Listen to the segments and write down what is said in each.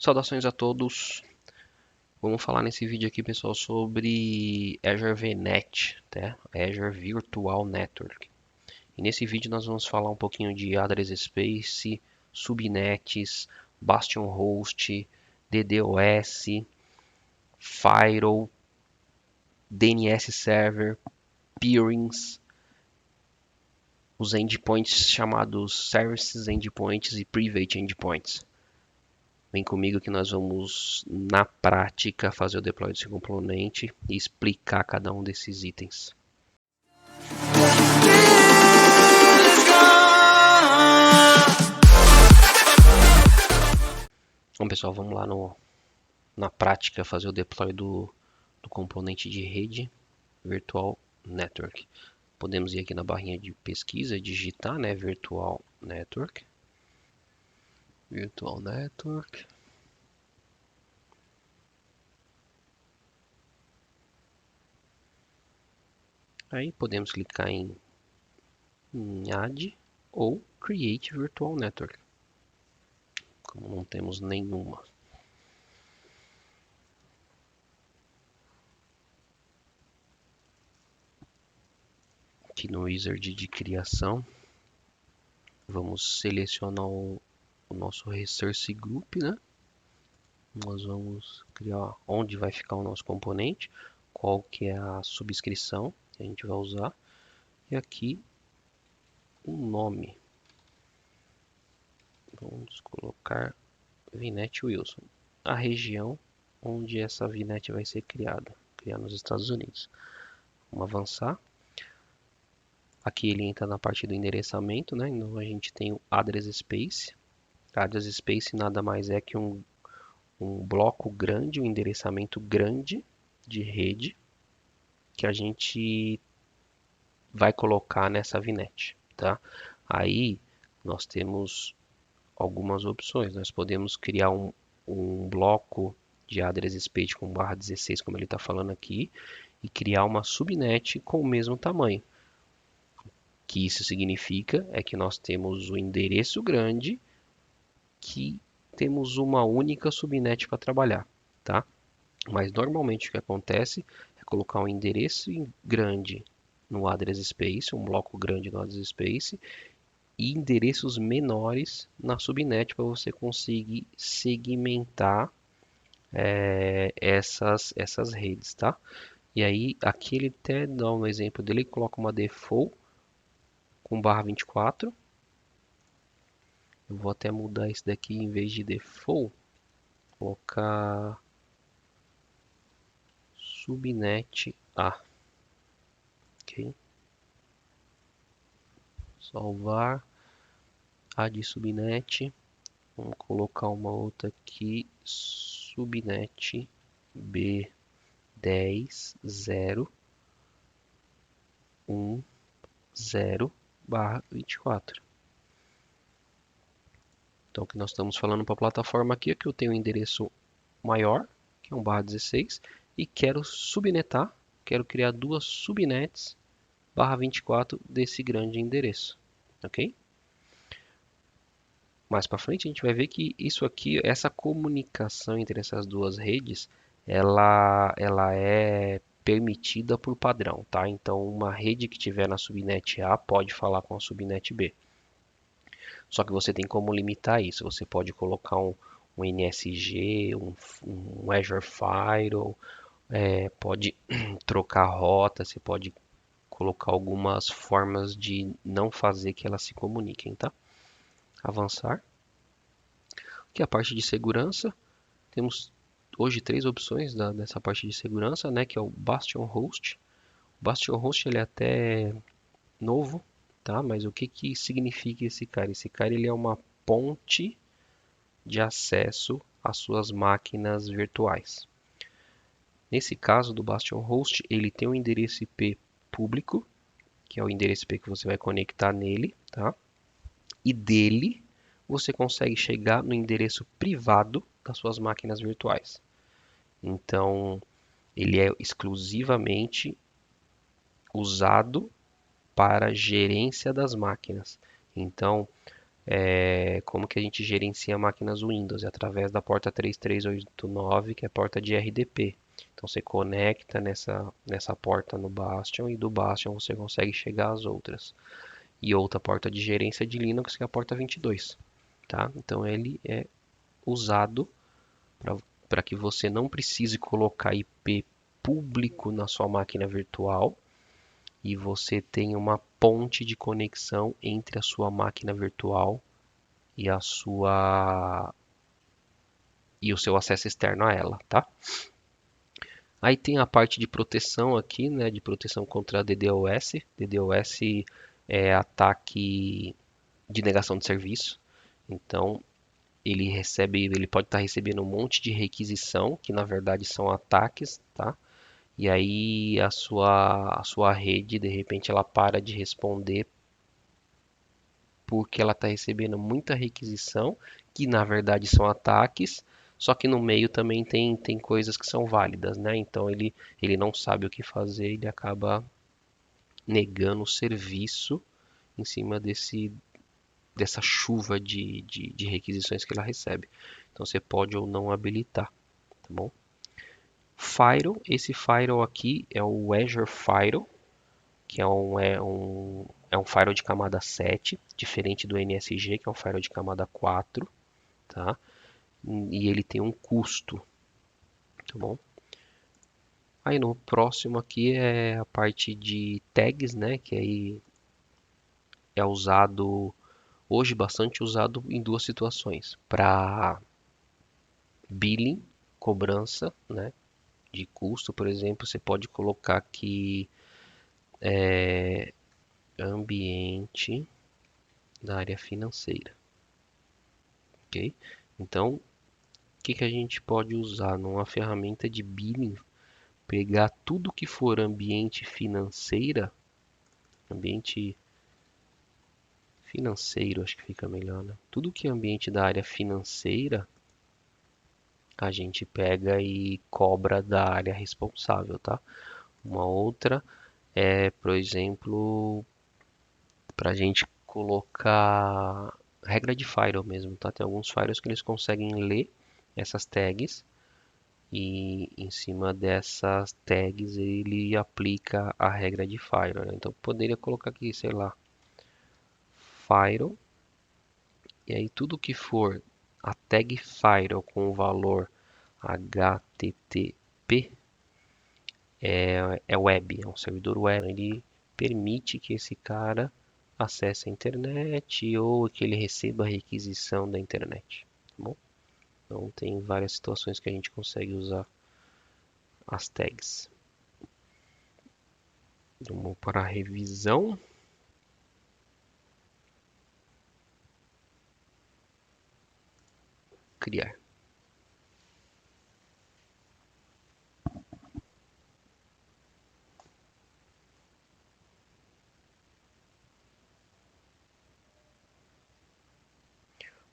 Saudações a todos. Vamos falar nesse vídeo aqui, pessoal, sobre Azure VNet, tá? Azure Virtual Network. E nesse vídeo nós vamos falar um pouquinho de Address Space, subnets, Bastion Host, DDoS, Firewall, DNS Server, Peerings, os endpoints chamados Services Endpoints e Private Endpoints. Vem comigo que nós vamos, na prática, fazer o deploy desse componente e explicar cada um desses itens. Bom, pessoal, vamos lá na prática fazer o deploy do componente de rede Virtual Network. Podemos ir aqui na barrinha de pesquisa, digitar, né, Virtual Network. Virtual Network. Aí podemos clicar em Add ou Create Virtual Network. Como não temos nenhuma. Aqui no Wizard de criação, vamos selecionar o nosso Resource Group, né? Nós vamos criar onde vai ficar o nosso componente, qual que é a subscrição que a gente vai usar, e aqui um nome. Vamos colocar VNet Wilson, a região onde essa VNet vai ser criada nos Estados Unidos. Vamos avançar. Aqui ele entra na parte do endereçamento, né? Então a gente tem o Address Space. Address Space nada mais é que um bloco grande, um endereçamento grande de rede que a gente vai colocar nessa VNet, tá? Aí nós temos algumas opções. Nós podemos criar um bloco de Address Space com /16, como ele está falando aqui, e criar uma subnet com o mesmo tamanho. O que isso significa é que nós temos o endereço grande que temos uma única subnet para trabalhar, tá? Mas normalmente o que acontece é colocar um endereço grande no Address Space, um bloco grande no Address Space, e endereços menores na subnet para você conseguir segmentar essas redes, tá? E aí aqui ele até dá um exemplo dele, coloca uma default com /24. Eu vou até mudar isso daqui, em vez de default, colocar subnet A. Ok? Salvar. Add subnet. Vamos colocar uma outra aqui. Subnet B10.0.1.0/24. Então, o que nós estamos falando para a plataforma aqui é que eu tenho um endereço maior, que é um /16, e quero subnetar, quero criar duas subnets /24 desse grande endereço, ok? Mais para frente a gente vai ver que isso aqui, essa comunicação entre essas duas redes, ela é permitida por padrão, tá? Então, uma rede que tiver na subnet A pode falar com a subnet B. Só que você tem como limitar isso. Você pode colocar um NSG, um Azure Firewall, pode trocar rota, você pode colocar algumas formas de não fazer que elas se comuniquem, tá? Avançar. Aqui a parte de segurança. Temos hoje três opções dessa parte de segurança, né? Que é o Bastion Host. O Bastion Host ele é até novo, tá? Mas o que significa esse cara? Esse cara ele é uma ponte de acesso às suas máquinas virtuais. Nesse caso do Bastion Host, ele tem um endereço IP público, que é o endereço IP que você vai conectar nele, tá? E dele você consegue chegar no endereço privado das suas máquinas virtuais. Então, ele é exclusivamente usado para gerência das máquinas. Então, como que a gente gerencia máquinas Windows? É através da porta 3389, que é a porta de RDP. Então você conecta nessa porta no Bastion e do Bastion você consegue chegar às outras. E outra porta de gerência de Linux, que é a porta 22. Tá? Então ele é usado para que você não precise colocar IP público na sua máquina virtual e você tenha uma ponte de conexão entre a sua máquina virtual e o seu acesso externo a ela, tá? Aí tem a parte de proteção aqui, né, de proteção contra DDoS. DDoS é ataque de negação de serviço. Então, ele pode estar recebendo um monte de requisição, que na verdade são ataques, tá? E aí a sua rede, de repente, ela para de responder porque ela está recebendo muita requisição, que na verdade são ataques, só que no meio também tem coisas que são válidas, né? Então ele não sabe o que fazer, ele acaba negando o serviço em cima dessa chuva de requisições que ela recebe. Então você pode ou não habilitar, tá bom? Firewall, esse firewall aqui é o Azure Firewall, que é um firewall de camada 7, diferente do NSG, que é um firewall de camada 4, tá? E ele tem um custo, tá bom? Aí no próximo aqui é a parte de tags, né? Que aí é usado, hoje bastante usado em duas situações. Para billing, cobrança, né? De custo, por exemplo, você pode colocar aqui ambiente da área financeira, ok? Então, o que a gente pode usar numa ferramenta de billing? Pegar tudo que for ambiente financeiro, acho que fica melhor, né? Tudo que é ambiente da área financeira, a gente pega e cobra da área responsável, tá? Uma outra é, por exemplo, para a gente colocar regra de firewall mesmo, tá? Tem alguns firewalls que eles conseguem ler essas tags e em cima dessas tags ele aplica a regra de firewall, né? Então poderia colocar aqui, sei lá, firewall, e aí tudo que for a tag firewall com o valor HTTP é web, é um servidor web. Ele permite que esse cara acesse a internet ou que ele receba a requisição da internet, tá bom? Então tem várias situações que a gente consegue usar as tags. Vamos para a revisão. Criar.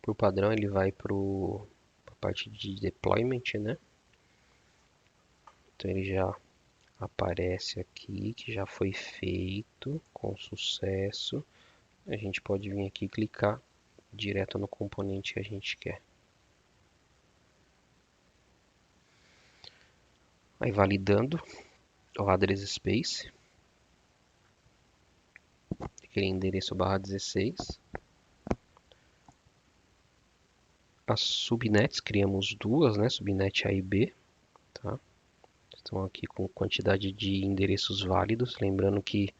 Por padrão ele vai para a parte de deployment, né? Então ele já aparece aqui que já foi feito com sucesso. A gente pode vir aqui e clicar direto no componente que a gente quer. Aí validando o address space, aquele endereço /16. As subnets, criamos duas, né? Subnet A e B, tá? Estão aqui com quantidade de endereços válidos, lembrando que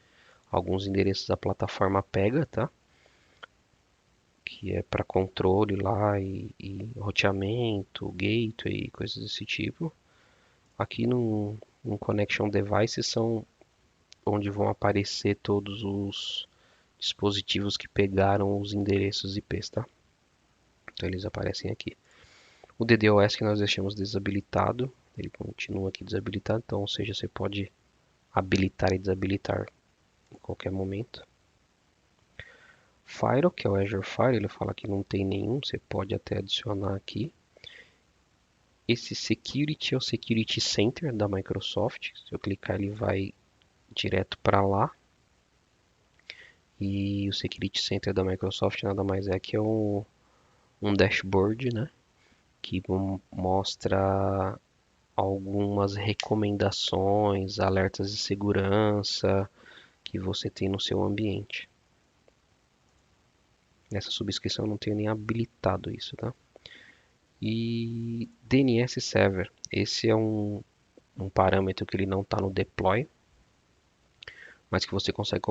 alguns endereços a plataforma pega, tá? Que é para controle lá e roteamento, gateway, coisas desse tipo. Aqui no Connection Devices são onde vão aparecer todos os dispositivos que pegaram os endereços IPs, tá? Então eles aparecem aqui. O DDoS que nós deixamos desabilitado, ele continua aqui desabilitado, então, ou seja, você pode habilitar e desabilitar em qualquer momento. Firewall, que é o Azure Firewall, ele fala que não tem nenhum, você pode até adicionar aqui. Esse Security é o Security Center da Microsoft, se eu clicar ele vai direto para lá. E o Security Center da Microsoft nada mais é que um dashboard, né, que mostra algumas recomendações, alertas de segurança que você tem no seu ambiente. Nessa subscrição eu não tenho nem habilitado isso, tá? E DNS Server, esse é um parâmetro que ele não está no deploy, mas que você consegue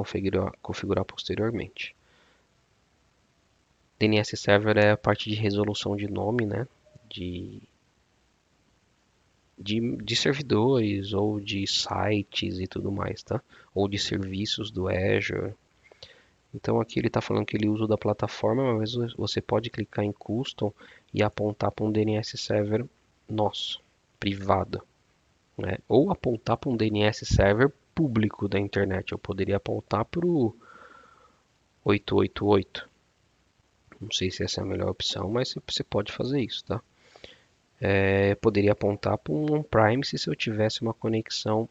configurar posteriormente. DNS Server é a parte de resolução de nome, né? De, de servidores ou de sites e tudo mais, tá? Ou de serviços do Azure. Então aqui ele está falando que ele usa o da plataforma, mas você pode clicar em Custom e apontar para um DNS Server nosso, privado, né? Ou apontar para um DNS Server público da internet. Eu poderia apontar para o 888. Não sei se essa é a melhor opção, mas você pode fazer isso, tá? Poderia apontar para um on-premise se eu tivesse uma conexão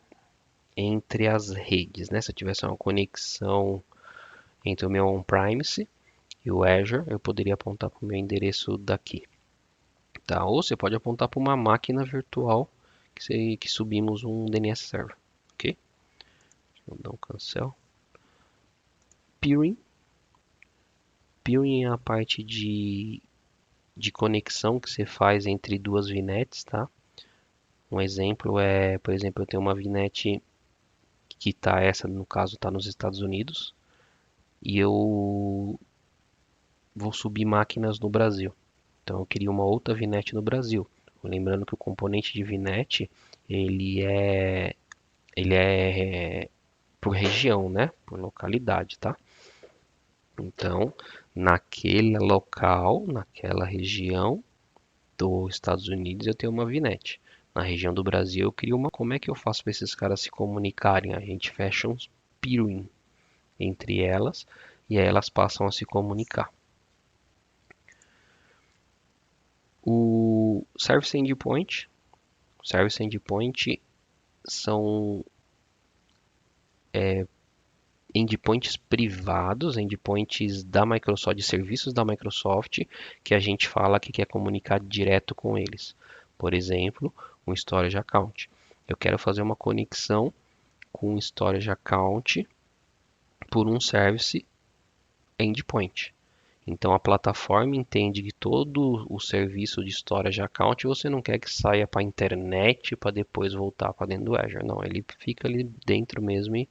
entre as redes, né? Se eu tivesse uma conexão entre o meu on-premise e o Azure, eu poderia apontar para o meu endereço daqui, tá? Ou você pode apontar para uma máquina virtual que subimos um DNS Server, ok? Vou dar um cancel. Peering. Peering é a parte de conexão que você faz entre duas VNets, tá? Um exemplo é, por exemplo, eu tenho uma VNet que tá, essa no caso está nos Estados Unidos, e eu vou subir máquinas no Brasil. Então eu queria uma outra VNet no Brasil. Lembrando que o componente de VNet ele é por região, né? Por localidade, tá? Então, naquele local, naquela região dos Estados Unidos, eu tenho uma VNet. Na região do Brasil, eu crio uma. Como é que eu faço para esses caras se comunicarem? A gente fecha uns peering entre elas e aí elas passam a se comunicar. O Service Endpoint. Service Endpoint são endpoints privados, endpoints da Microsoft, de serviços da Microsoft, que a gente fala que quer comunicar direto com eles. Por exemplo, um Storage Account. Eu quero fazer uma conexão com um Storage Account por um Service Endpoint. Então a plataforma entende que todo o serviço de storage account você não quer que saia para a internet para depois voltar para dentro do Azure. Não, ele fica ali dentro mesmo e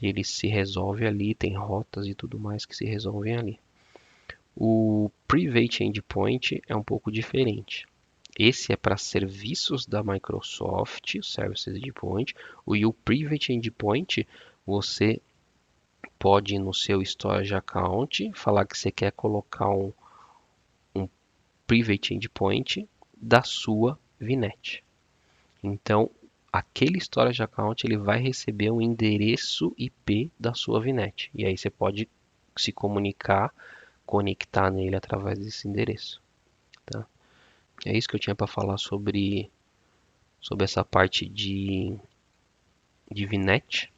ele se resolve ali, tem rotas e tudo mais que se resolvem ali. O Private Endpoint é um pouco diferente. Esse é para serviços da Microsoft, o Services Endpoint, e o Private Endpoint você pode ir no seu Storage Account, falar que você quer colocar um Private Endpoint da sua VNet. Então, aquele Storage Account ele vai receber um endereço IP da sua VNet. E aí você pode se comunicar, conectar nele através desse endereço. Tá? É isso que eu tinha para falar sobre essa parte de VNet.